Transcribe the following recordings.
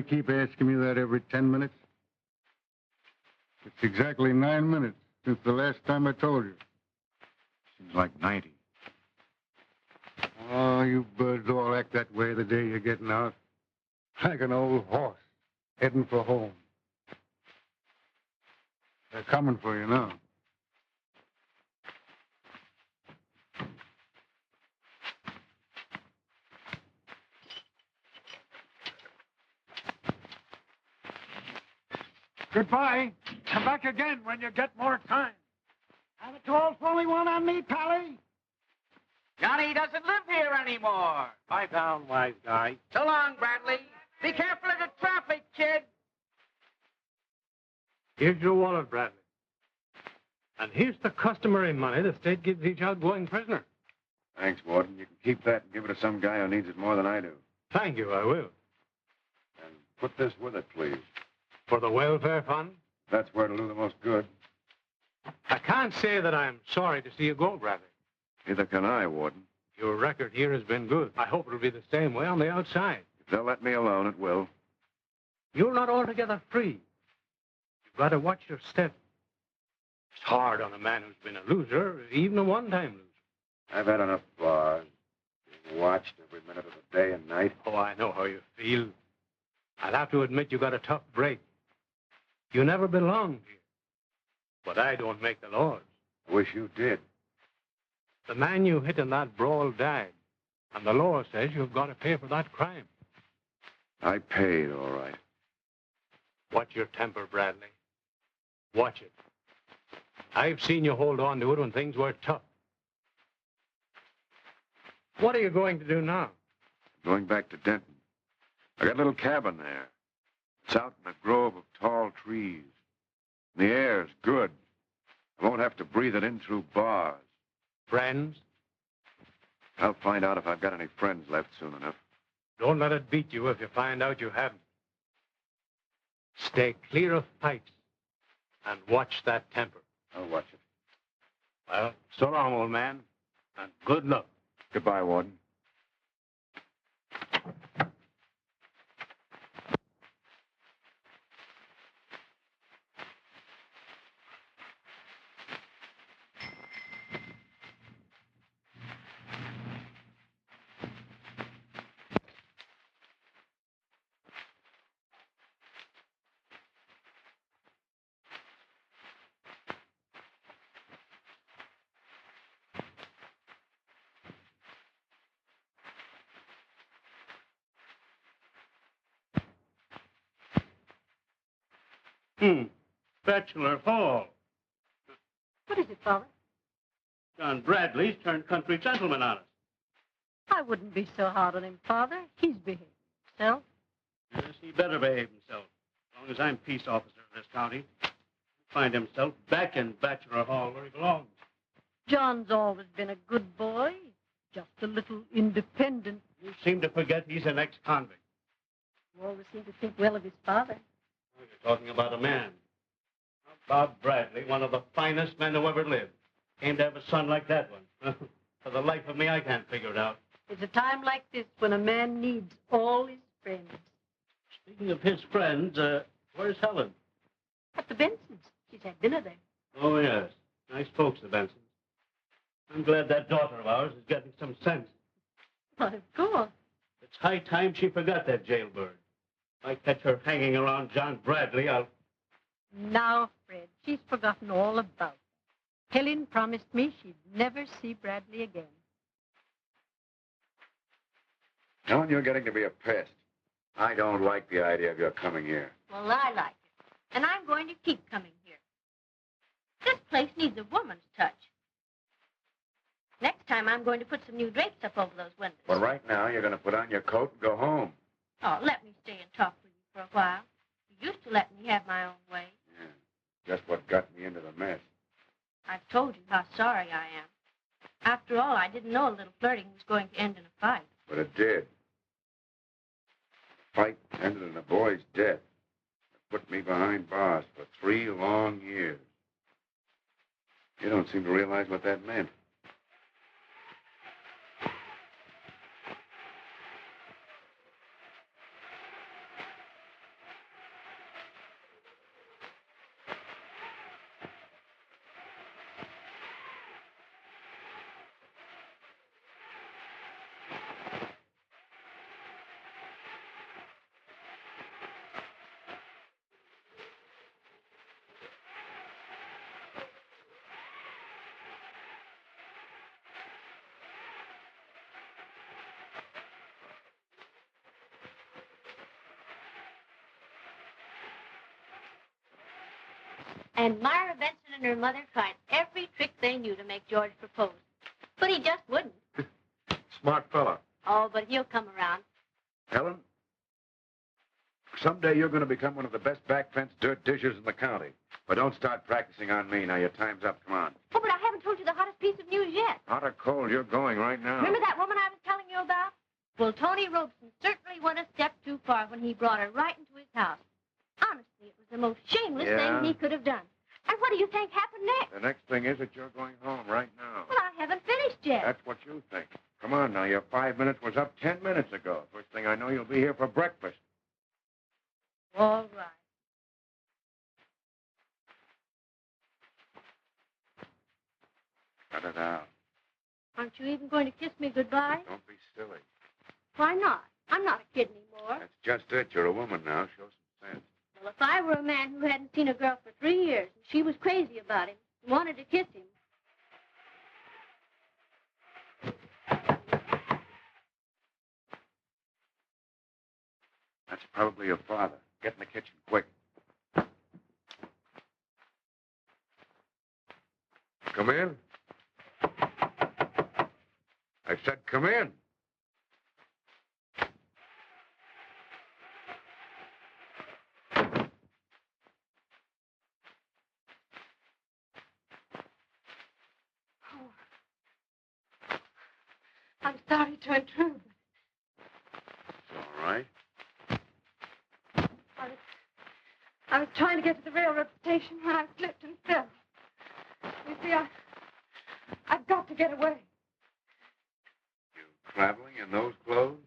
keep asking me that every 10 minutes? It's exactly 9 minutes since the last time I told you. Seems like 90. Oh, you birds all act that way the day you're getting out. Like an old horse heading for home. They're coming for you now. Goodbye. Come back again when you get more time. Have a 12-fully one on me, Pally? Johnny doesn't live here anymore. Lie down, wise guy. So long, Bradley. Be careful of the traffic, kid. Here's your wallet, Bradley. And here's the customary money the state gives each outgoing prisoner. Thanks, Warden. You can keep that and give it to some guy who needs it more than I do. Thank you, I will. And put this with it, please. For the welfare fund? That's where it'll do the most good. I can't say that I'm sorry to see you go, Bradley. Neither can I, Warden. Your record here has been good. I hope it'll be the same way on the outside. If they'll let me alone, it will. You're not altogether free. You've got to watch your step. It's hard on a man who's been a loser, even a one-time loser. I've had enough bars, being watched every minute of the day and night. Oh, I know how you feel. I'll have to admit you got a tough break. You never belonged here. But I don't make the laws. I wish you did. The man you hit in that brawl died, and the law says you've got to pay for that crime. I paid, all right. Watch your temper, Bradley. Watch it. I've seen you hold on to it when things were tough. What are you going to do now? Going back to Denton. I got a little cabin there. It's out in a grove of tall trees. And the air's good. I won't have to breathe it in through bars. Friends? I'll find out if I've got any friends left soon enough. Don't let it beat you if you find out you haven't. Stay clear of fights and watch that temper. I'll watch it. Well, so long, old man, and good luck. Goodbye, Warden. Bachelor Hall. What is it, Father? John Bradley's turned country gentleman on us. I wouldn't be so hard on him, Father. He's behaved himself. Yes, he better behave himself. As long as I'm peace officer of this county, he'll find himself back in Bachelor Hall where he belongs. John's always been a good boy, just a little independent. You seem to forget he's an ex-convict. You always seem to think well of his father. Oh, you're talking about a man. Bob Bradley, one of the finest men who ever lived. Came to have a son like that one. For the life of me, I can't figure it out. It's a time like this when a man needs all his friends. Speaking of his friends, where's Helen? At the Bensons. She's had dinner there. Oh, yes. Nice folks, the Bensons. I'm glad that daughter of ours is getting some sense. Why, of course. It's high time she forgot that jailbird. If I catch her hanging around John Bradley, I'll... Now, Fred, she's forgotten all about it. Helen promised me she'd never see Bradley again. Helen, you're getting to be a pest. I don't like the idea of your coming here. Well, I like it. And I'm going to keep coming here. This place needs a woman's touch. Next time, I'm going to put some new drapes up over those windows. But right now, you're going to put on your coat and go home. Oh, let me stay and talk with you for a while. You used to let me have my own way. Yeah, just what got me into the mess. I've told you how sorry I am. After all, I didn't know a little flirting was going to end in a fight. But it did. The fight ended in a boy's death. It put me behind bars for 3 long years. You don't seem to realize what that meant. And Myra Benson and her mother tried every trick they knew to make George propose. But he just wouldn't. Smart fella. Oh, but he'll come around. Helen, someday you're going to become one of the best back fence dirt dishers in the county. But don't start practicing on me. Now, your time's up. Come on. Oh, but I haven't told you the hottest piece of news yet. Hot or cold, you're going right now. Remember that woman I was telling you about? Well, Tony Robeson certainly went a step too far when he brought her right into his house. Honestly, it was the most shameless thing he could have done. And what do you think happened next? The next thing is that you're going home right now. Well, I haven't finished yet. That's what you think. Come on now, your 5 minutes was up 10 minutes ago. First thing I know, you'll be here for breakfast. All right. Cut it out. Aren't you even going to kiss me goodbye? Don't be silly. Why not? I'm not a kid anymore. That's just it. You're a woman now. Show some sense. Well, if I were a man who hadn't seen a girl for 3 years, and she was crazy about him, and wanted to kiss him. That's probably your father. Get in the kitchen, quick. Come in. I said come in. I'm sorry to intrude. It's all right. I was trying to get to the railroad station when I slipped and fell. You see, I've got to get away. You traveling in those clothes?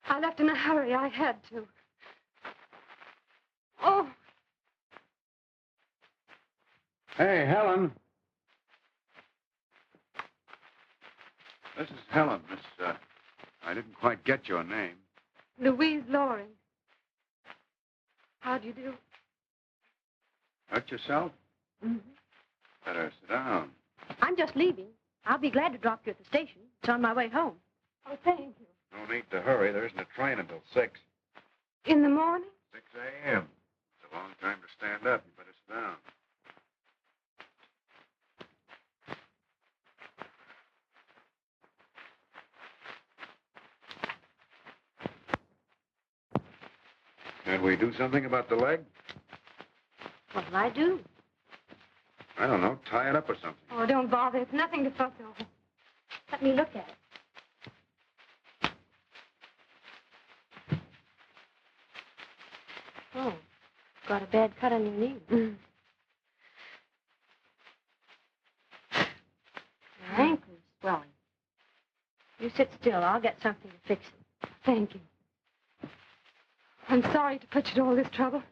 I left in a hurry. I had to. Oh, Hey, Helen. This is Helen, Miss, I didn't quite get your name. Louise Loring. How do you do? Hurt yourself? Mm-hmm. Better sit down. I'm just leaving. I'll be glad to drop you at the station. It's on my way home. Oh, thank you. No need to hurry. There isn't a train until 6. In the morning? 6 a.m. It's a long time to stand up. You better sit down. Can we do something about the leg? What'll I do? I don't know. Tie it up or something. Oh, don't bother. It's nothing to fuss over. Let me look at it. Oh, got a bad cut on your knee. Mm. Your ankle's swelling. You sit still. I'll get something to fix it. Thank you. I'm sorry to put you to all this trouble.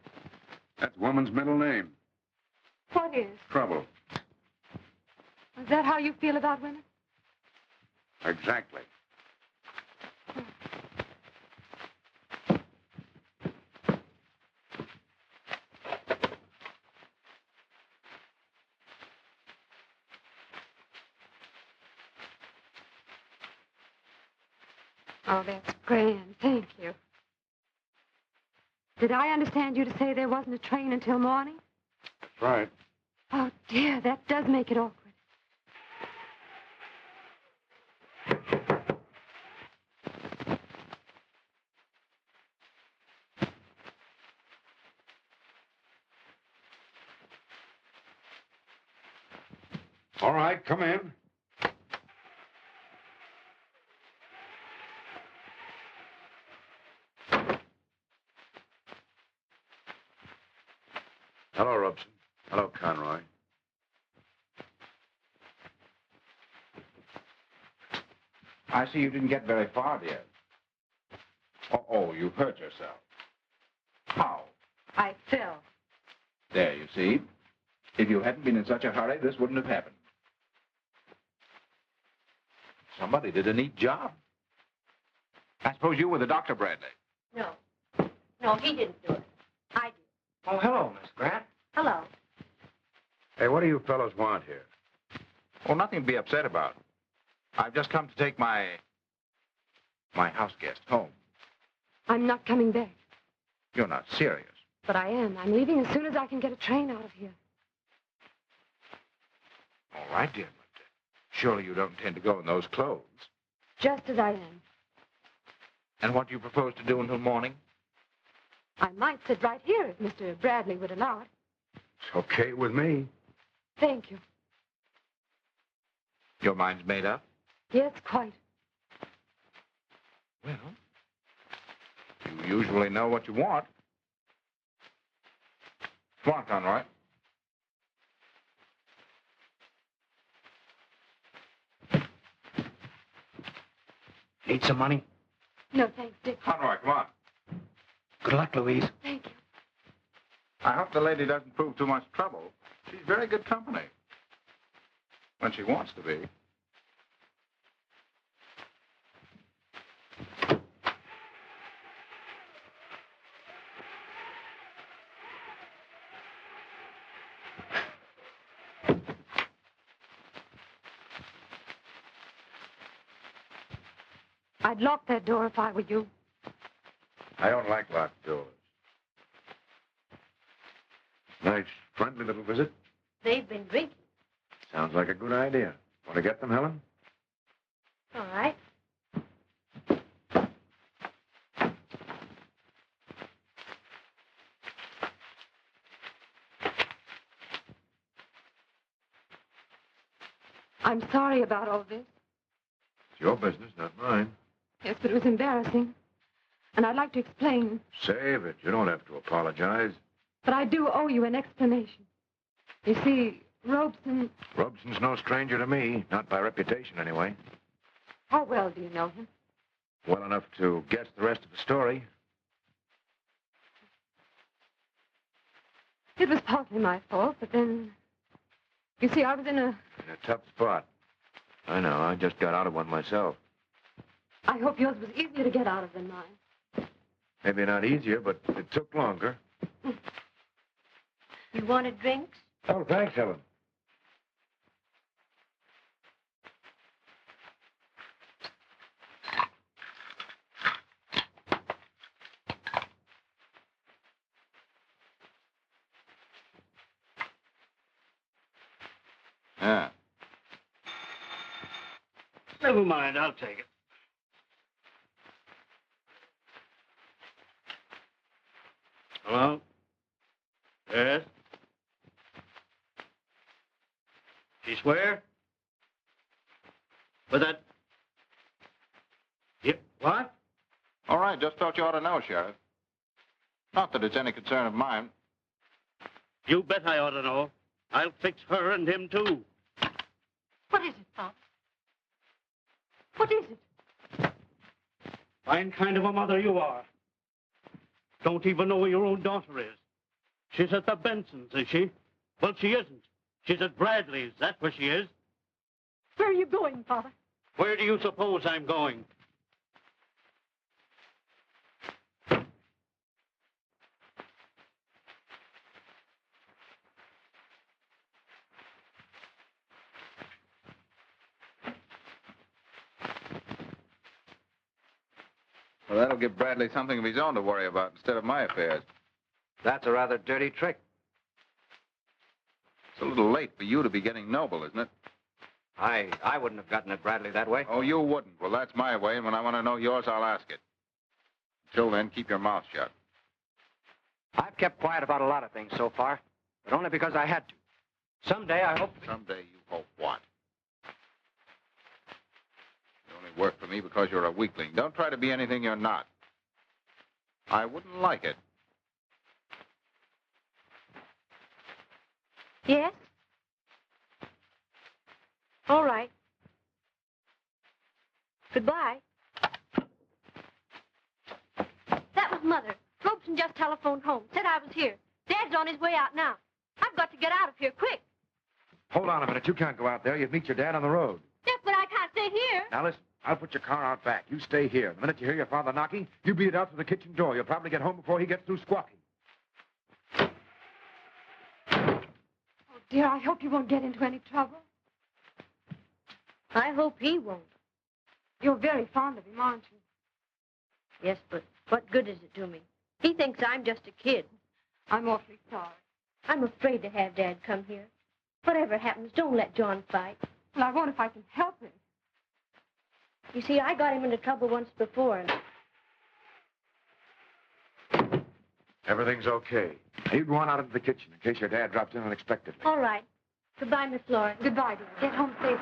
That's woman's middle name. What is? Trouble. Is that how you feel about women? Exactly. Oh, that's grand. Thank you. Did I understand you to say there wasn't a train until morning? That's right. Oh, dear, that does make it awkward. All right, come in. Hello, Robson. Hello, Conroy. I see you didn't get very far, dear. Oh, you hurt yourself. How? I fell. There, you see. If you hadn't been in such a hurry, this wouldn't have happened. Somebody did a neat job. I suppose you were the doctor, Bradley. No. No, he didn't do it. I did. Oh, hello, Miss Grant. Hello. Hey, what do you fellows want here? Oh, nothing to be upset about. I've just come to take my house guest home. I'm not coming back. You're not serious. But I am. I'm leaving as soon as I can get a train out of here. I did. But surely you don't intend to go in those clothes. Just as I am. And what do you propose to do until morning? I might sit right here if Mr. Bradley would allow it. It's okay with me. Thank you. Your mind's made up? Yes, quite. Well, you usually know what you want. Come on, Conroy. Need some money? No, thanks, Dick. Conroy, come on. Good luck, Louise. Thank you. I hope the lady doesn't prove too much trouble. She's very good company. When she wants to be. I'd lock that door if I were you. I don't like locked doors. Nice, friendly little visit. They've been drinking. Sounds like a good idea. Want to get them, Helen? All right. I'm sorry about all this. It's your business, not mine. Yes, but it was embarrassing. And I'd like to explain, Save it. You don't have to apologize. but I do owe you an explanation. You see, Robeson... Robson's no stranger to me. Not by reputation, anyway. How well do you know him? Well enough to guess the rest of the story. It was partly my fault, but then... You see, I was in a... In a tough spot. I know. I just got out of one myself. I hope yours was easier to get out of than mine. Maybe not easier, but it took longer. You wanted drinks? Oh, thanks, Helen. Yeah. Never mind, I'll take it. Hello? Yes? She swear? But that... Yep, what? All right, just thought you ought to know, Sheriff. Not that it's any concern of mine. You bet I ought to know. I'll fix her and him, too. What is it, Pop? What is it? Fine kind of a mother you are. Don't even know where your own daughter is. She's at the Bensons, is she? Well, she isn't. She's at Bradley's. That's where she is. Where are you going, Father? Where do you suppose I'm going? Well, that'll give Bradley something of his own to worry about instead of my affairs. That's a rather dirty trick. It's a little late for you to be getting noble, isn't it? I wouldn't have gotten at Bradley that way. Oh, you wouldn't. Well, that's my way, and when I want to know yours, I'll ask it. Until then, keep your mouth shut. I've kept quiet about a lot of things so far, but only because I had to. Someday, I hope... Someday you hope what? You only work for me because you're a weakling. Don't try to be anything you're not. I wouldn't like it. Yes? All right. Goodbye. That was Mother. Robeson just telephoned home. Said I was here. Dad's on his way out now. I've got to get out of here quick. Hold on a minute. You can't go out there. You'd meet your dad on the road. Yes, but I can't stay here. Now, listen. I'll put your car out back. You stay here. The minute you hear your father knocking, you beat it out to the kitchen door. You'll probably get home before he gets through squawking. Oh, dear, I hope you won't get into any trouble. I hope he won't. You're very fond of him, aren't you? Yes, but what good is it to me? He thinks I'm just a kid. I'm awfully sorry. I'm afraid to have Dad come here. Whatever happens, don't let John fight. Well, I won't if I can help it. You see, I got him into trouble once before, and Everything's okay. Now, you'd run out into the kitchen in case your dad dropped in unexpectedly. all right. Goodbye, Miss Lawrence. Goodbye, dear. Get home safely.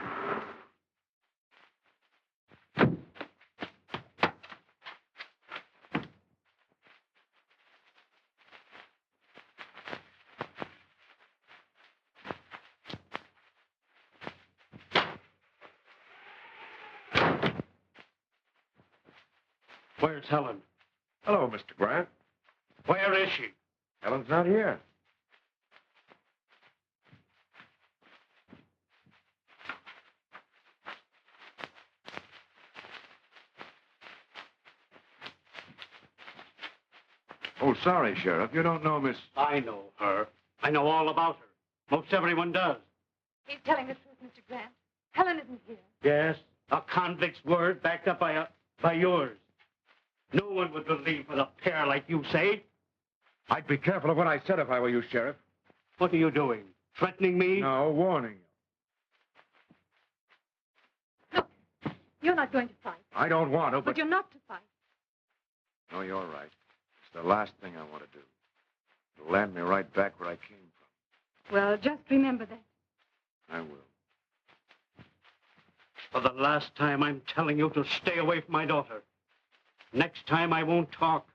Where's Helen? Hello, Mr. Grant. Where is she? Helen's not here. Oh, sorry, Sheriff. You don't know Miss... I know her. I know all about her. Most everyone does. He's telling the truth, Mr. Grant. Helen isn't here. Yes, a convict's word backed up by yours. No one would believe with a pair like you say. I'd be careful of what I said if I were you, Sheriff. What are you doing? Threatening me? No, warning you. Look, you're not going to fight. I don't want to, But you're not to fight. No, you're right. It's the last thing I want to do. It'll land me right back where I came from. Well, just remember that. I will. For the last time, I'm telling you to stay away from my daughter. Next time, I won't talk.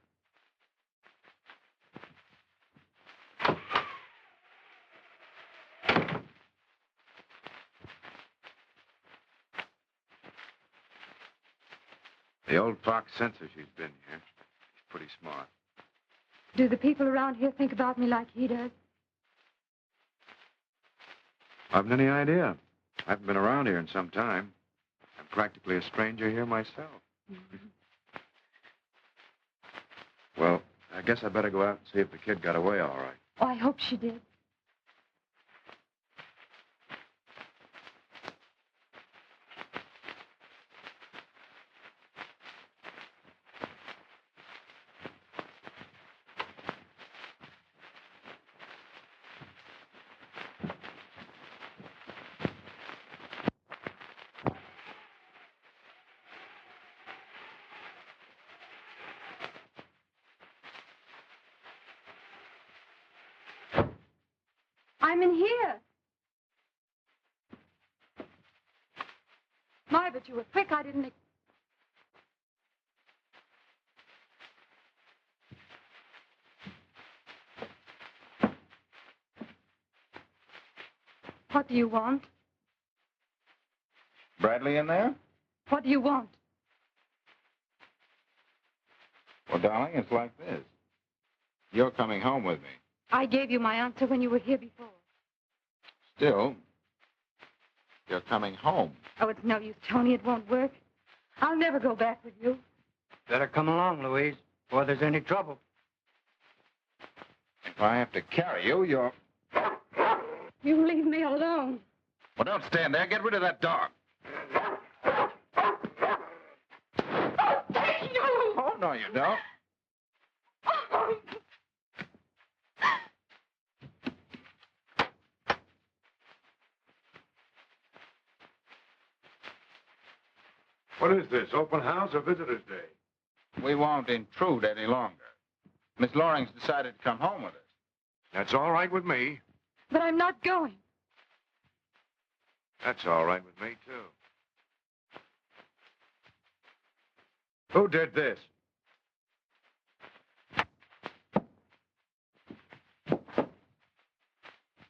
The old fox censor she's been here. She's pretty smart. Do the people around here think about me like he does? I haven't any idea. I haven't been around here in some time. I'm practically a stranger here myself. Well, I guess I better go out and see if the kid got away all right. Oh, I hope she did. I'm in here. My, but you were quick. I didn't... What do you want? Bradley in there? What do you want? Well, darling, it's like this. You're coming home with me. I gave you my answer when you were here before. Still, you're coming home. Oh, it's no use, Tony. It won't work. I'll never go back with you. Better come along, Louise, before there's any trouble. If I have to carry you, you're... You leave me alone. Well, don't stand there. Get rid of that dog. Oh, no, you don't. What is this, open house or visitor's day? We won't intrude any longer. Miss Loring's decided to come home with us. That's all right with me. But I'm not going. That's all right with me, too. Who did this?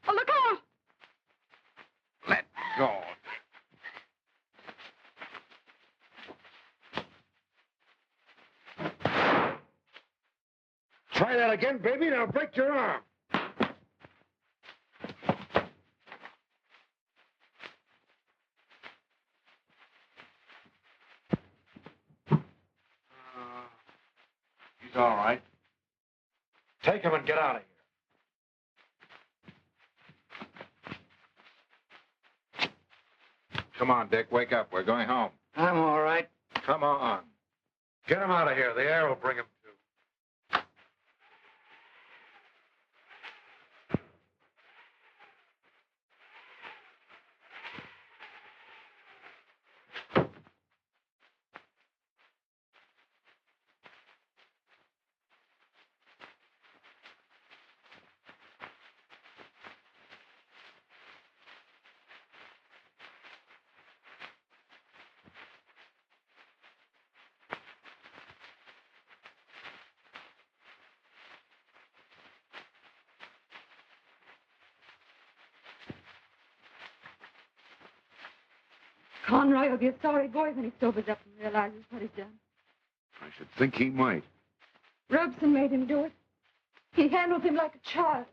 Oh, look out! Let go. Try that again, baby, and I'll break your arm. He's all right. Take him and get out of here. Come on, Dick. Wake up. We're going home. I'm all right. Come on. Get him out of here. The air will bring him to. Conroy will be a sorry boy when he sobers up and realizes what he's done. I should think he might. Robeson made him do it. He handled him like a child.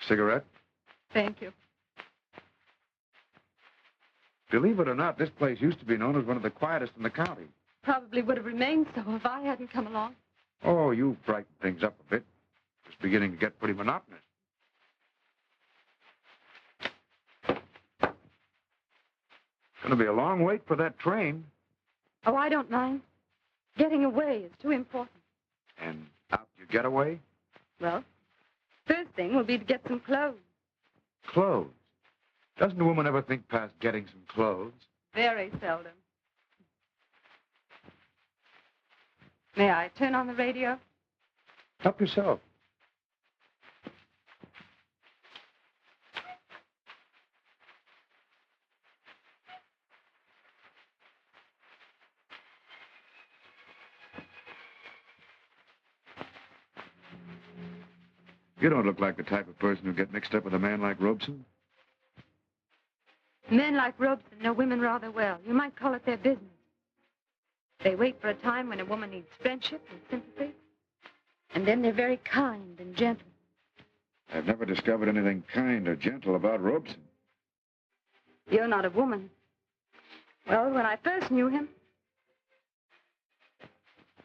Cigarette? Thank you. Believe it or not, this place used to be known as one of the quietest in the county. Probably would have remained so if I hadn't come along. Oh, you brightened things up a bit. It was beginning to get pretty monotonous. Gonna be a long wait for that train. Oh, I don't mind. Getting away is too important. And out you get away? Well, first thing will be to get some clothes. Clothes. Doesn't a woman ever think past getting some clothes? Very seldom. May I turn on the radio? Help yourself. You don't look like the type of person who'd get mixed up with a man like Robeson. Men like Robeson know women rather well. You might call it their business. They wait for a time when a woman needs friendship and sympathy. And then they're very kind and gentle. I've never discovered anything kind or gentle about Robeson. You're not a woman. Well, when I first knew him...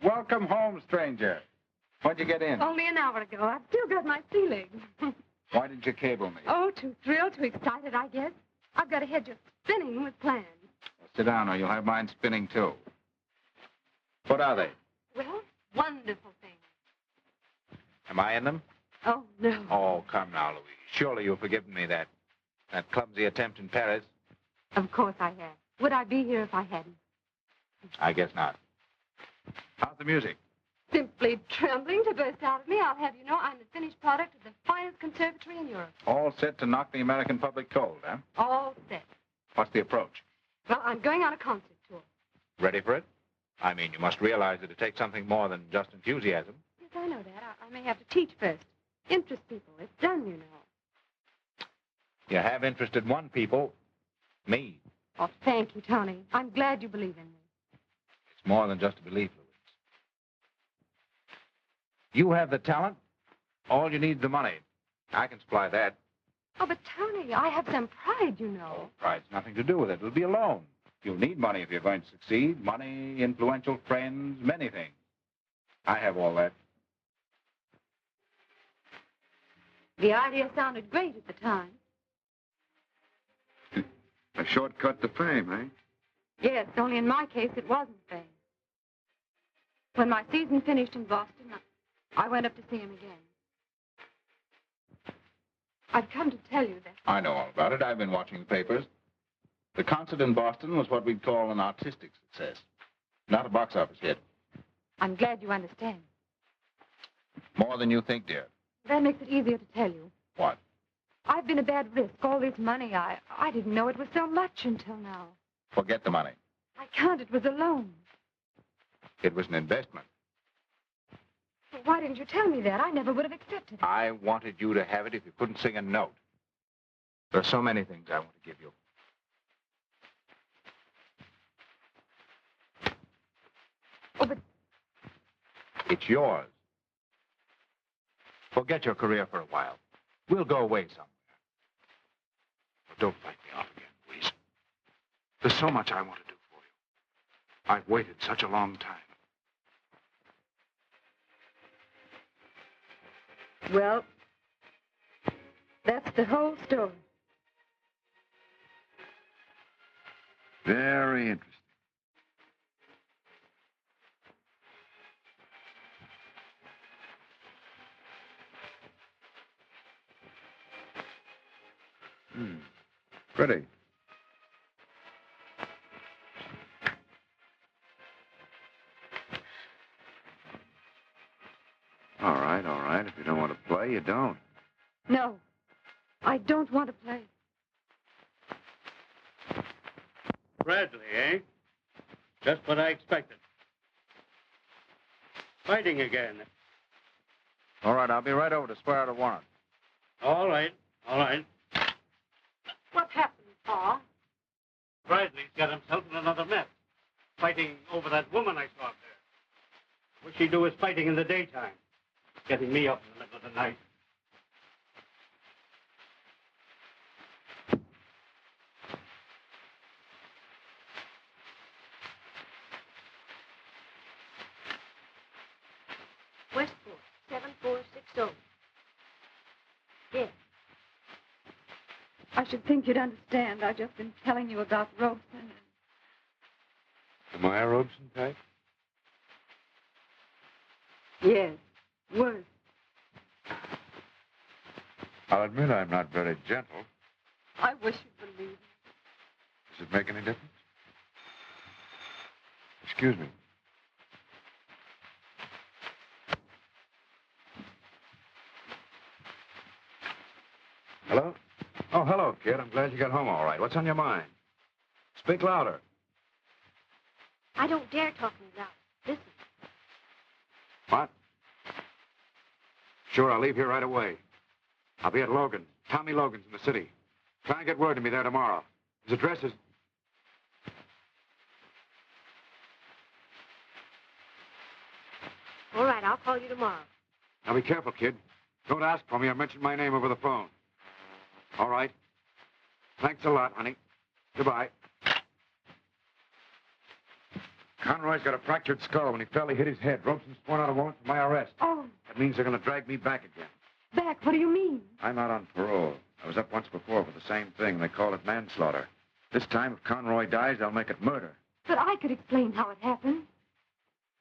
Welcome home, stranger. When'd you get in? Only an hour ago. I've still got my sea legs. Why didn't you cable me? Oh, too thrilled, too excited, I guess. I've got a head just spinning with plans. Well, sit down or you'll have mine spinning, too. What are they? Well, wonderful things. Am I in them? Oh, no. Oh, come now, Louise. Surely you've forgiven me that clumsy attempt in Paris. Of course I have. Would I be here if I hadn't? I guess not. How's the music? Simply trembling to burst out of me. I'll have you know I'm the finished product of the finest conservatory in Europe. All set to knock the American public cold, huh? All set. What's the approach? Well, I'm going on a concert tour. Ready for it? I mean, you must realize that it takes something more than just enthusiasm. Yes, I know that. I may have to teach first. Interest people. It's done, you know. You have interested one people, me. Oh, thank you, Tony. I'm glad you believe in me. It's more than just a belief, Louise. You have the talent. All you need is the money. I can supply that. Oh, but Tony, I have some pride, you know. Oh, pride's nothing to do with it. It'll be a loan. You'll need money if you're going to succeed. Money, influential friends, many things. I have all that. The idea sounded great at the time. A shortcut to fame, eh? Yes, only in my case it wasn't fame. When my season finished in Boston, I went up to see him again. I've come to tell you that... I know all about it. I've been watching the papers. The concert in Boston was what we'd call an artistic success, not a box office hit. I'm glad you understand. More than you think, dear. That makes it easier to tell you. What? I've been a bad risk. All this money, I didn't know it was so much until now. Forget the money. I can't. It was a loan. It was an investment. Well, why didn't you tell me that? I never would have accepted it. I wanted you to have it if you couldn't sing a note. There are so many things I want to give you. Oh, but... It's yours. Forget your career for a while. We'll go away somewhere. But don't fight me off again, Louise. There's so much I want to do for you. I've waited such a long time. Well, that's the whole story. Very interesting. Pretty. All right, all right. If you don't want to play, you don't. No. I don't want to play. Bradley, eh? Just what I expected. Fighting again. All right, I'll be right over to swear out a warrant. All right, all right. What happened, Pa? Bradley's got himself in another mess. Fighting over that woman I saw up there. Wish he'd do his fighting in the daytime. Getting me up in the middle of the night. Westport, 7460. Yes. I should think you'd understand. I've just been telling you about Robeson. Am I a Robeson type? Yes. Worse. I'll admit I'm not very gentle. I wish you'd believe me. Does it make any difference? Excuse me. Hello? Oh, hello, kid. I'm glad you got home all right. What's on your mind? Speak louder. I don't dare talk me loud. Listen. What? Sure, I'll leave here right away. I'll be at Logan. Tommy Logan's in the city. Try and get word to me there tomorrow. His address is... All right, I'll call you tomorrow. Now be careful, kid. Don't ask for me or mention my name over the phone. All right. Thanks a lot, honey. Goodbye. Conroy's got a fractured skull. When he fell, he hit his head. Robeson's sworn out a warrant for my arrest. Oh, That means they're going to drag me back again. back. What do you mean? I'm out on parole. I was up once before for the same thing. They call it manslaughter. This time, if Conroy dies, they'll make it murder. But I could explain how it happened.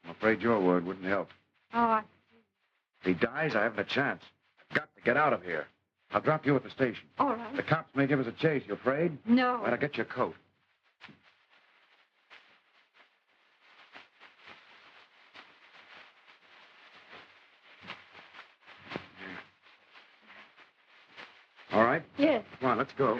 I'm afraid your word wouldn't help. Oh, If he dies, I haven't a chance. I've got to get out of here. I'll drop you at the station. all right. The cops may give us a chase. You afraid? No. Well, I'll get your coat. All right? Yes. Come on, let's go.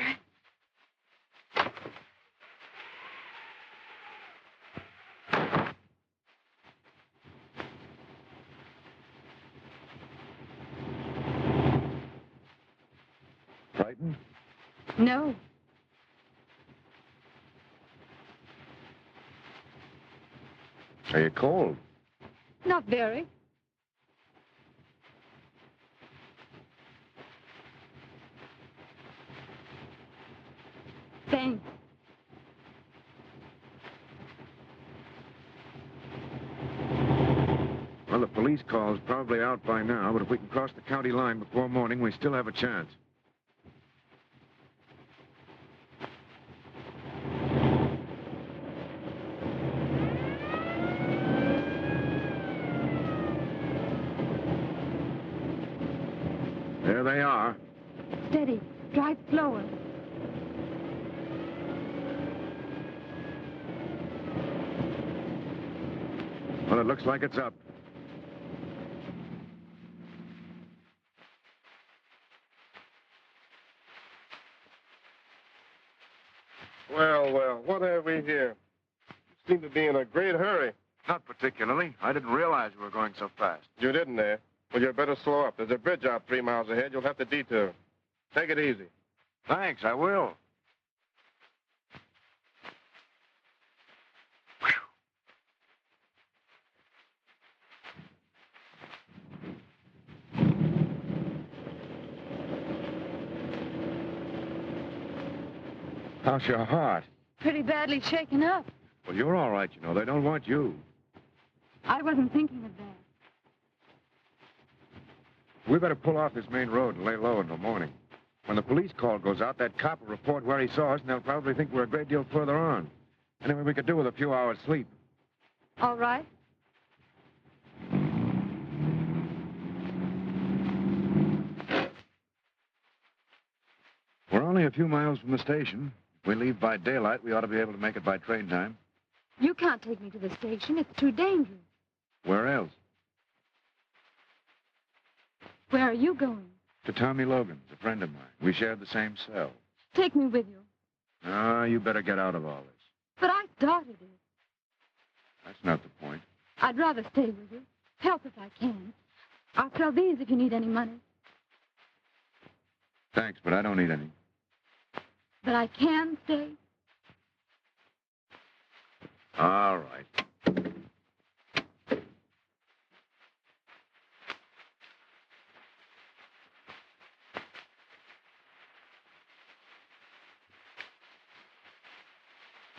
Frightened? No. Are you cold? Not very. Thanks. Well, the police call's probably out by now, but if we can cross the county line before morning, we still have a chance. There they are. Steady. Drive slower. Well, it looks like it's up. Well, what have we here? You seem to be in a great hurry. Not particularly. I didn't realize we were going so fast. You didn't, eh? Well, you'd better slow up. There's a bridge out 3 miles ahead. You'll have to detour. Take it easy. Thanks, I will. How's your heart? Pretty badly shaken up. Well, you're all right, you know. They don't want you. I wasn't thinking of that. We better pull off this main road and lay low until morning. When the police call goes out, that cop will report where he saw us, and they'll probably think we're a great deal further on. Anyway, we could do with a few hours' sleep. All right. We're only a few miles from the station. If we leave by daylight, we ought to be able to make it by train time. You can't take me to the station. It's too dangerous. Where else? Where are you going? To Tommy Logan's, a friend of mine. We shared the same cell. Take me with you. Ah, you better get out of all this. But I started it. That's not the point. I'd rather stay with you. Help if I can. I'll sell these if you need any money. Thanks, but I don't need any. But I can stay. All right.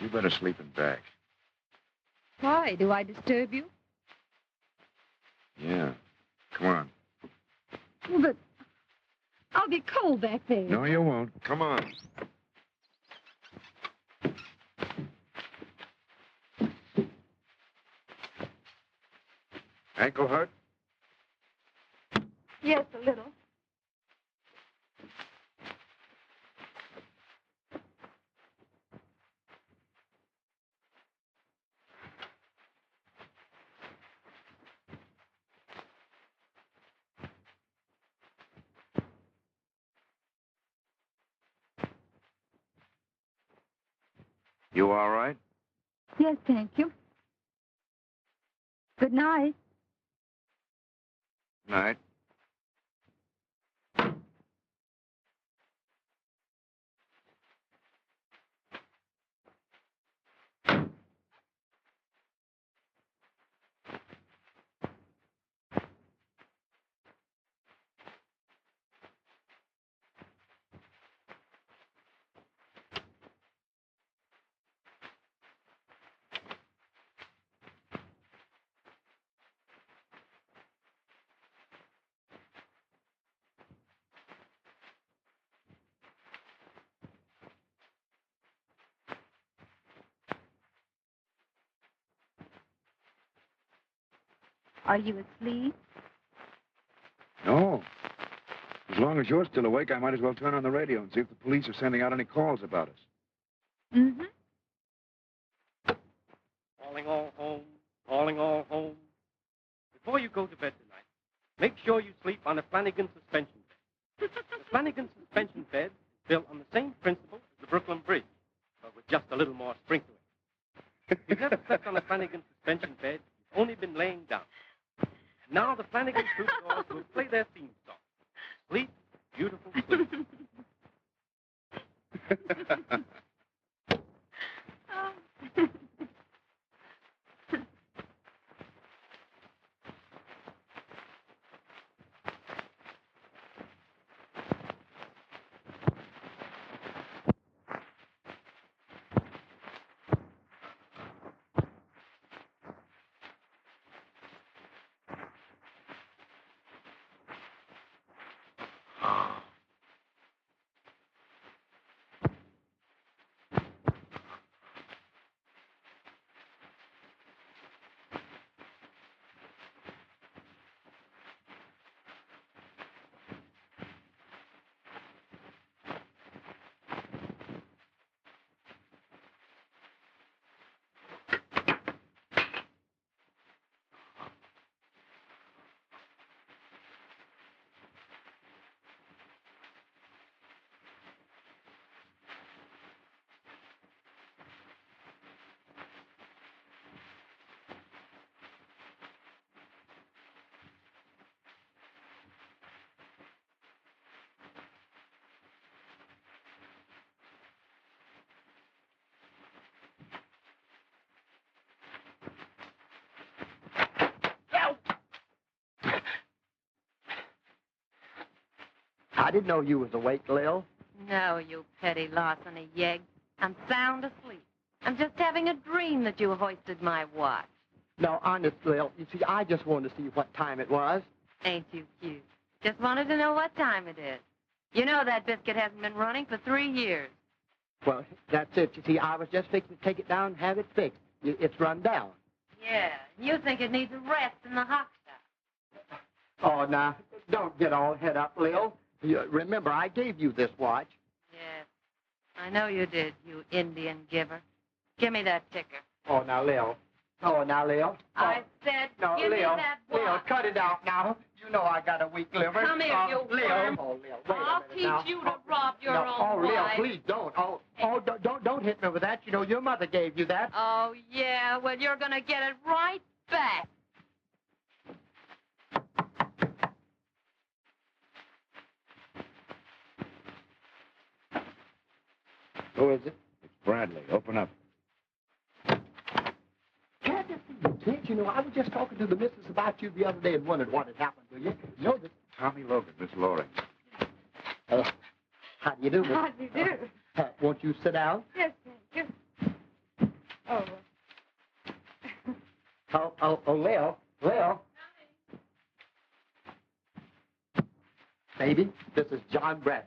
You better sleep in back. Why? Do I disturb you? Yeah. Come on. Well, but I'll be cold back there. No, you won't. Come on. Ankle hurt? Yes, a little. You all right? Yes, thank you. Good night. Night. Are you asleep? No. As long as you're still awake, I might as well turn on the radio and see if the police are sending out any calls about us. Mm-hmm. Calling all home, calling all home. Before you go to bed tonight, make sure you sleep on a Flanagan suspension bed. The Flanagan suspension bed is built on the same principle as the Brooklyn Bridge, but with just a little more spring to it. If you've never slept on a Flanagan suspension bed, you've only been laying down. And now the Flanagan troubadours will play their theme song. Sleep, beautiful sleep. I didn't know you was awake, Lil. No, you petty larceny yegg. I'm sound asleep. I'm just having a dream that you hoisted my watch. No, honest, Lil. You see, I just wanted to see what time it was. Ain't you cute? Just wanted to know what time it is. You know that biscuit hasn't been running for 3 years. Well, that's it. You see, I was just fixing to take it down and have it fixed. It's run down. Yeah, you think it needs a rest in the hot stuff. Oh, now, don't get all head up, Lil. Remember, I gave you this watch. Yes, I know you did, you Indian giver. Give me that ticker. Oh, now, Lil. Oh, now, Lil. I said, no, give Lil. me that watch. Lil, cut it out now. You know I got a weak liver. Come here, you Leo. worm. Oh, Leo, wait I'll a minute teach now. you to rob your no. own Oh, Leo, wife. please don't. Don't hit me with that. You know, your mother gave you that. Oh, yeah, well, you're going to get it right back. Who is it? It's Bradley. Open up. Glad to see you, kid. You know, I was just talking to the missus about you the other day and wondered what had happened to you. You know that... Tommy Logan, Miss Loring. How do you do, Miss? How do you do? Won't you sit down? Yes, thank you. Oh, Leo. Baby, this is John Bradley.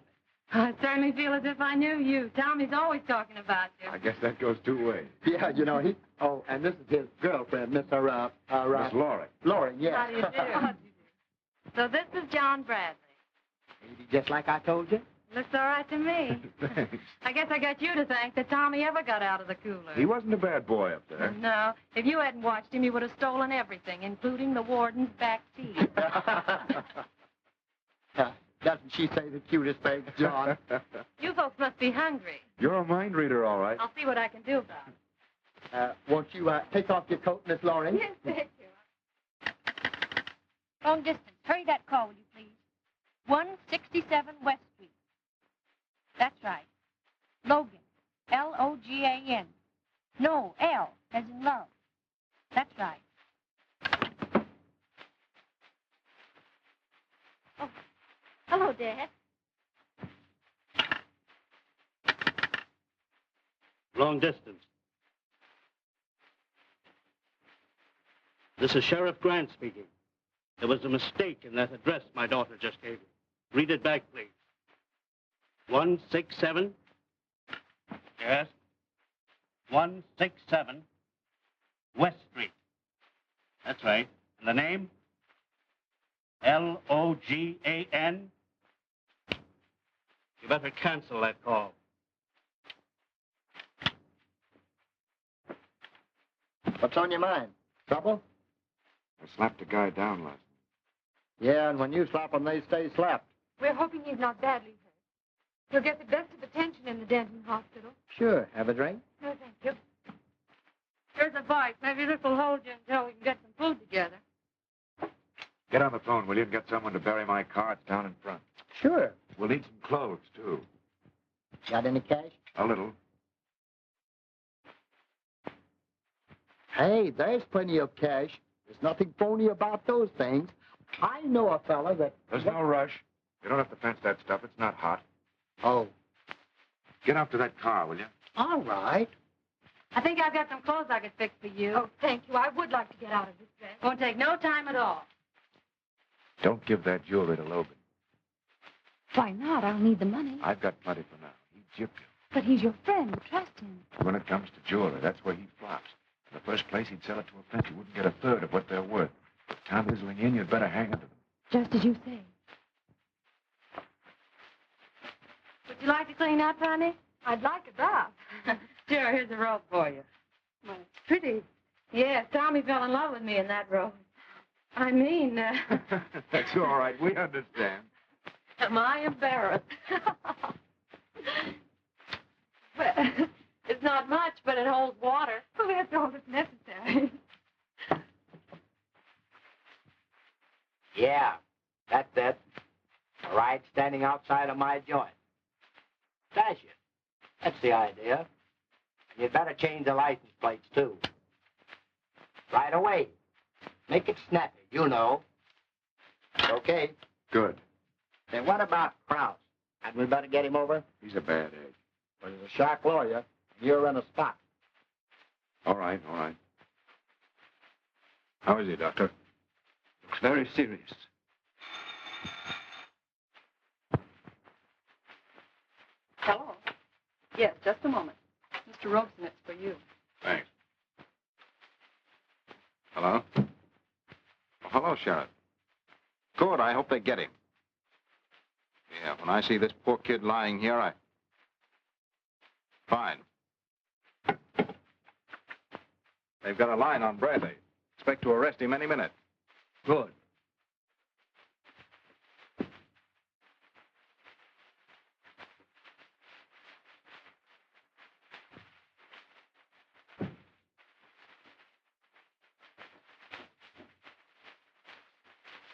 I certainly feel as if I knew you. Tommy's always talking about you. I guess that goes two ways. Yeah, you know, he... Oh, and this is his girlfriend, Miss Miss Loring. Lauren, yes. How do you do? So this is John Bradley. Baby, just like I told you. Looks all right to me. Thanks. I guess I got you to thank that Tommy ever got out of the cooler. He wasn't a bad boy up there. No. If you hadn't watched him, you would have stolen everything, including the warden's back teeth. Doesn't she say the cutest things, John? You folks must be hungry. You're a mind reader, all right. I'll see what I can do about it. Won't you take off your coat, Miss Lauren? Yes, thank you. Long distance. Hurry that call, will you please? 167 West Street. That's right. Logan. Logan. No, L, as in love. That's right. Oh, hello, Dad. Long distance. This is Sheriff Grant speaking. There was a mistake in that address my daughter just gave me. Read it back, please. 167. Yes. 167 West Street. That's right. And the name? Logan. You better cancel that call. What's on your mind? Trouble? I slapped a guy down last night. Yeah, and when you slap them, they stay slapped. We're hoping he's not badly hurt. He'll get the best of attention in the Denton Hospital. Sure. Have a drink? No, thank you. Here's a bite. Maybe this will hold you until we can get some food together. Get on the phone, will you, and get someone to bury my car. It's down in front. Sure. We'll need some clothes, too. Got any cash? A little. Hey, there's plenty of cash. There's nothing phony about those things. I know a fella that... There's no rush. You don't have to fence that stuff. It's not hot. Oh. Get up to that car, will you? All right. I think I've got some clothes I could fix for you. Oh, thank you. I would like to get out of this dress. Won't take no time at all. Don't give that jewelry to Logan. Why not? I'll need the money. I've got plenty for now. He gypped you. But he's your friend. Trust him. When it comes to jewelry, that's where he flops. In the first place, he'd sell it to a friend. You wouldn't get a third of what they're worth. With Tom whistling in, you'd better hang on to them. Just as you say. Would you like to clean up, honey? I'd like a bath. Sure, here's a robe for you. Well, it's pretty. Yes, Tommy fell in love with me in that robe. I mean... That's all right. We understand. Am I embarrassed? Well, it's not much, but it holds water. Well, that's all that's necessary. Yeah, that's it. A ride standing outside of my joint. Stash it. That's the idea. And you'd better change the license plates, too. Right away. Make it snappy, you know. Okay. Good. Then what about Krause? Hadn't we better get him over? He's a bad egg. Well, he's a sharp lawyer. You're in a spot. All right, all right. How is he, Doctor? Looks very serious. Hello. Yes, just a moment. Mr. Robeson, it's for you. Thanks. Hello? Oh, hello, Sheriff. Good. I hope they get him. Yeah, when I see this poor kid lying here, Fine. They've got a line on Bradley. Expect to arrest him any minute. Good.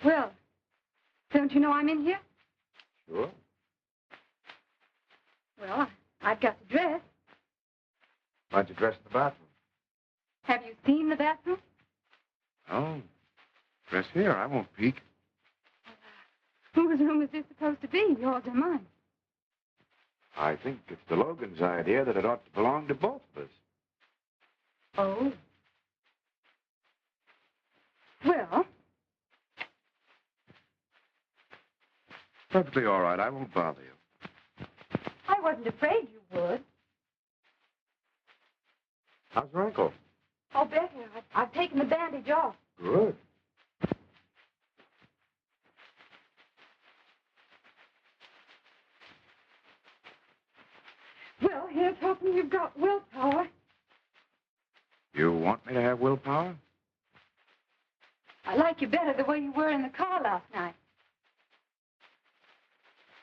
Well, don't you know I'm in here? Sure. Well, I've got to dress. Why'd you dress in the bathroom? Have you seen the bathroom? Oh, dress here. I won't peek. Whose room is this supposed to be, yours or mine? I think it's the Logan's idea that it ought to belong to both of us. Oh. Well, Perfectly all right. I won't bother you. I wasn't afraid you would. How's your ankle? Oh, better. I've taken the bandage off. Good. Well, here's hoping you've got willpower. You want me to have willpower? I like you better the way you were in the car last night.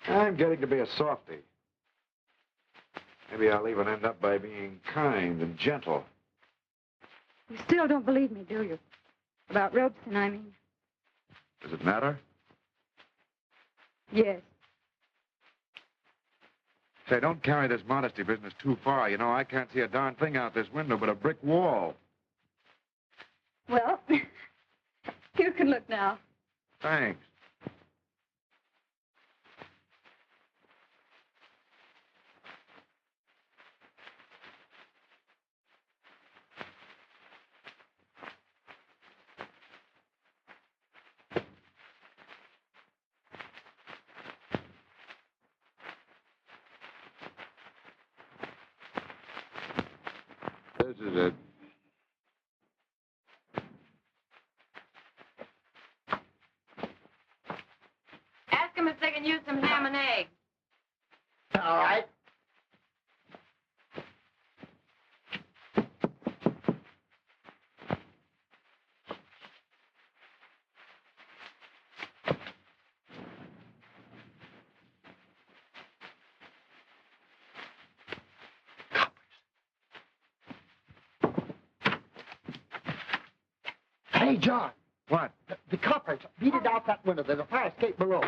I'm getting to be a softy. Maybe I'll even end up by being kind and gentle. You still don't believe me, do you? About Robeson, I mean. Does it matter? Yes. Say, don't carry this modesty business too far. You know, I can't see a darn thing out this window but a brick wall. Well, you can look now. Thanks. This is it. Ask them if they can use some ham and eggs. All right. Hey, John. What? The coppers. Beat it out that window. There's a fire escape below.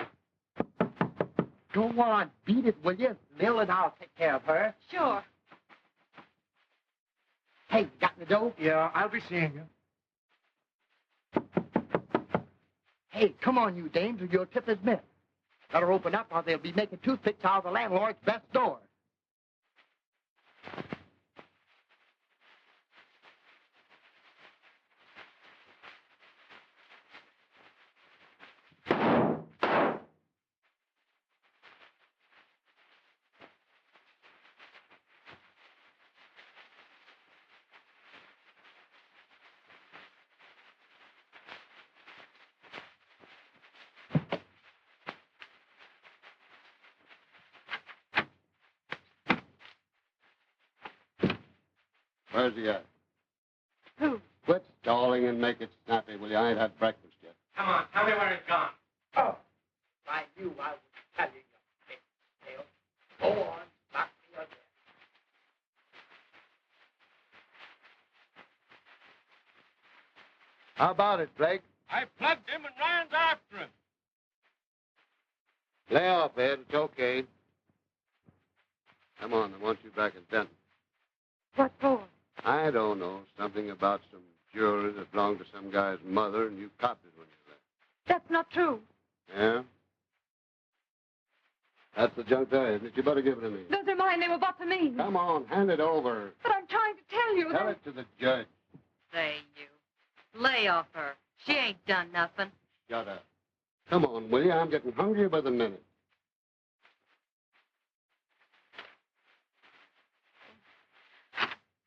Go on. Beat it, will you? Mill and I'll take care of her. Sure. Hey, you got the dough? Yeah, I'll be seeing you. Hey, come on, you dames, or you'll tip his mitt. Better open up or they'll be making toothpicks out of the landlord's best door. Where's he at? Who? Quit stalling and make it snappy, will you? I ain't had breakfast yet. Come on, tell me where he's gone. Oh, if I knew I would tell you, you big tail. Go on, knock me again. How about it, Blake? I plugged him and Ryan's after him. Lay off, Ed. It's okay. Come on, I want you back in Denton. What for? I don't know. Something about some jewelry that belonged to some guy's mother, and you copped it when you left. That's not true. Yeah? That's the junk there, isn't it? You better give it to me. Those are mine. They were bought for me. Come on, hand it over. But I'm trying to tell you Tell that... it to the judge. Say, you. Lay off her. She ain't done nothing. Shut up. Come on, will you? I'm getting hungrier by the minute.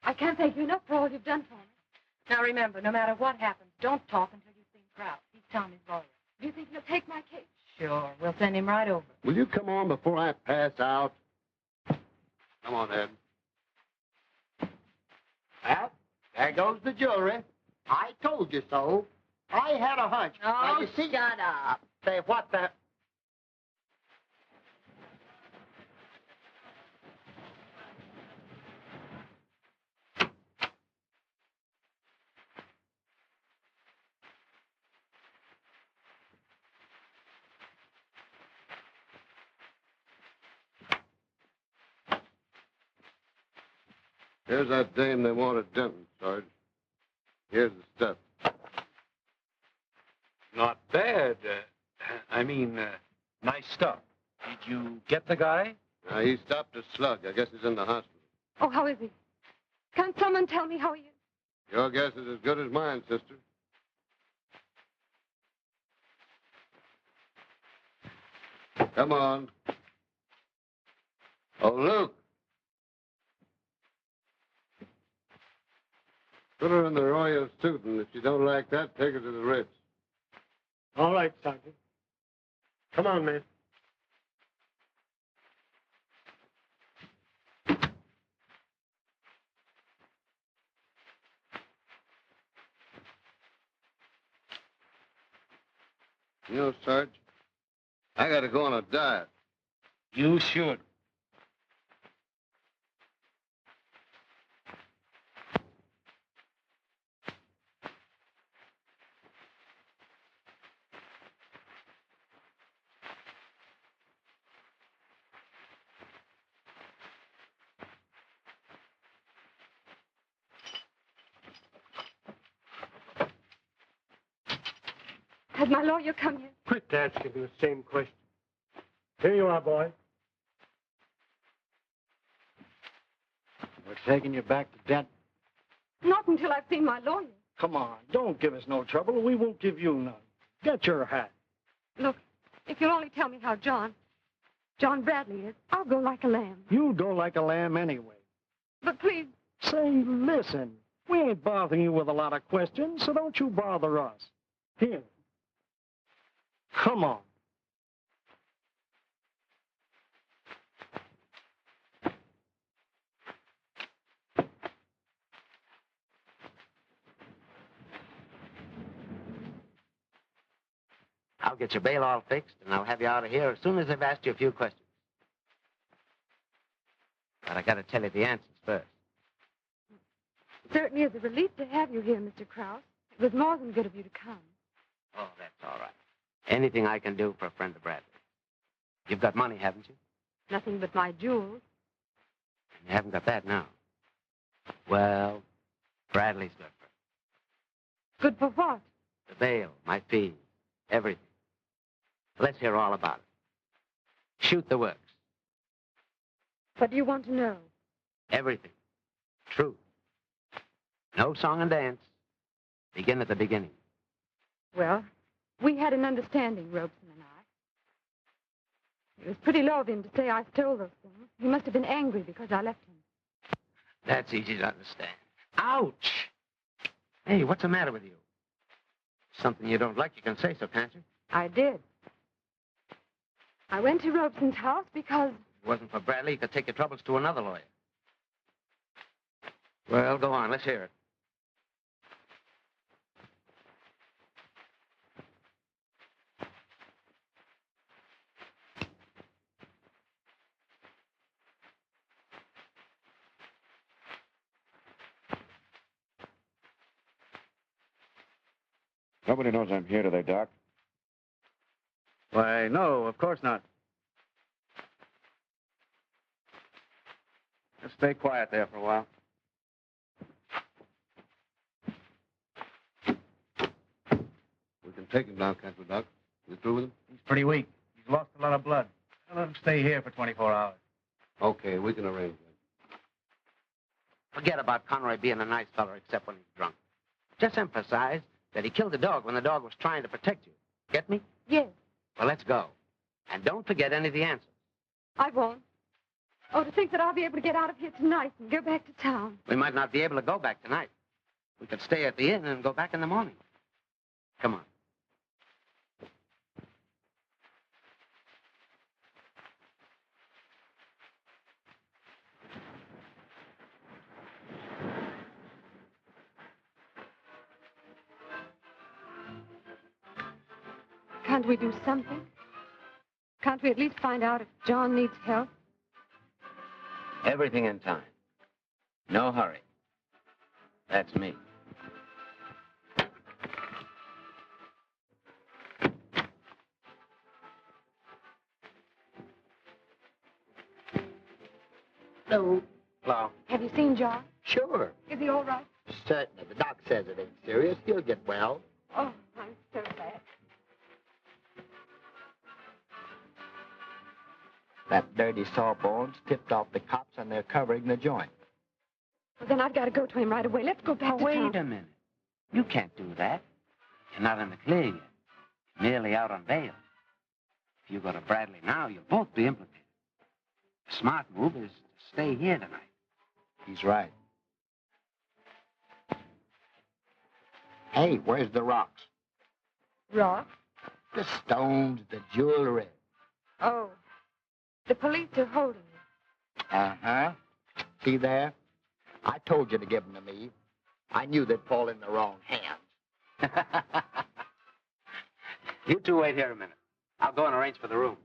I can't thank you enough for all you've done for me. Now remember, no matter what happens, don't talk until you've seen Kraut. He's Tommy's lawyer. Do you think he'll take my case? Sure. We'll send him right over. Will you come on before I pass out? Come on, Ed. Well, there goes the jewelry. I told you so. I had a hunch. Now, Oh, you see... shut up. Say, what the... Here's that dame they want at Denton, Sarge. Here's the stuff. Not bad. Nice stuff. Did you get the guy? He stopped a slug. I guess he's in the hospital. Oh, how is he? Can't someone tell me how he is? Your guess is as good as mine, sister. Come on. Oh, Luke. Put her in the Royal suit, and if you don't like that, take her to the Ritz. All right, Sergeant. Come on, man. You know, Sarge, I gotta go on a diet. You should. Has my lawyer come yet? Quit asking the same question. Here you are, boy. We're taking you back to Denton. Not until I've seen my lawyer. Come on, don't give us no trouble. We won't give you none. Get your hat. Look, if you'll only tell me how John Bradley is, I'll go like a lamb. You go like a lamb anyway. But please. Say, listen, we ain't bothering you with a lot of questions, so don't you bother us. Here. Come on. I'll get your bail all fixed, and I'll have you out of here as soon as I've asked you a few questions. But I gotta tell you the answers first. It certainly is a relief to have you here, Mr. Krause. It was more than good of you to come. Oh, that's all right. Anything I can do for a friend of Bradley. You've got money, haven't you? Nothing but my jewels. You haven't got that now. Well, Bradley's good for it. Good for what? The bail, my fees, everything. Let's hear all about it. Shoot the works. What do you want to know? Everything. Truth. No song and dance. Begin at the beginning. Well, we had an understanding, Robeson and I. It was pretty low of him to say I stole those things. He must have been angry because I left him. That's easy to understand. Ouch! Hey, what's the matter with you? Something you don't like, you can say so, can't you? I did. I went to Robeson's house because... If it wasn't for Bradley, you could take your troubles to another lawyer. Well, go on. Let's hear it. Nobody knows I'm here, do they, Doc? Why, no, of course not. Just stay quiet there for a while. We can take him now, can't we, Doc? You through with him? He's pretty weak. He's lost a lot of blood. I'll let him stay here for 24 hours. Okay, we can arrange that. Forget about Conroy being a nice fellow except when he's drunk. Just emphasize that he killed the dog when the dog was trying to protect you. Get me? Yes. Well, let's go. And don't forget any of the answers. I won't. Oh, to think that I'll be able to get out of here tonight and go back to town. We might not be able to go back tonight. We could stay at the inn and go back in the morning. Come on. Can't we do something? Can't we at least find out if John needs help? Everything in time. No hurry. That's me. Hello. Hello. Have you seen John? Sure. Is he all right? Certainly. The doc says it ain't serious. He'll get well. Oh, I'm so glad. That dirty sawbones tipped off the cops and they're covering the joint. Well, then I've got to go to him right away. Let's go back to Wait town. a minute. You can't do that. You're not in the clear yet. Merely out on bail. If you go to Bradley now, you'll both be implicated. The smart move is to stay here tonight. He's right. Hey, where's the rocks? Rock? The stones, the jewelry. Oh, the police are holding me. Uh-huh. See there? I told you to give them to me. I knew they'd fall in the wrong hands. You two wait here a minute. I'll go and arrange for the room.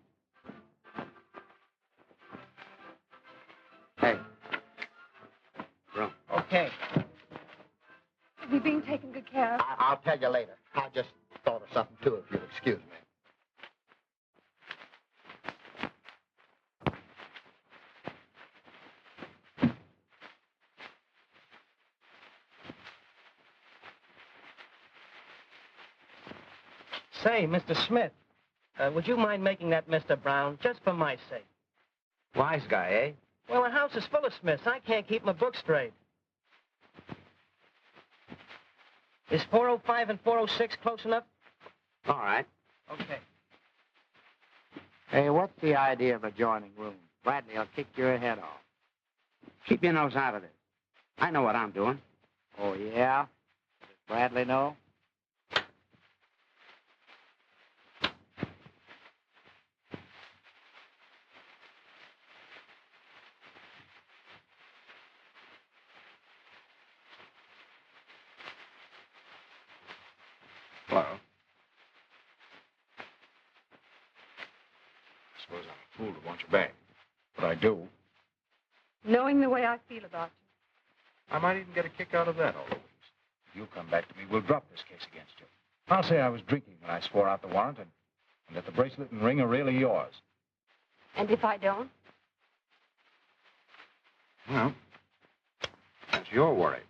Hey. Room. Okay. Is he being taken good care of? I'll tell you later. I just thought of something, too, if you'll excuse me. Say, Mr. Smith, would you mind making that Mr. Brown, just for my sake? Wise guy, eh? Well, the house is full of Smiths. I can't keep my book straight. Is 405 and 406 close enough? All right. Okay. Hey, what's the idea of adjoining rooms? Bradley will kick your head off. Keep your nose out of this. I know what I'm doing. Oh, yeah? Does Bradley know? Hello. I suppose I'm a fool to want you back, but I do. Knowing the way I feel about you. I might even get a kick out of that, Eloise. If you come back to me, we'll drop this case against you. I'll say I was drinking when I swore out the warrant and that the bracelet and ring are really yours. And if I don't? Well, that's your worry.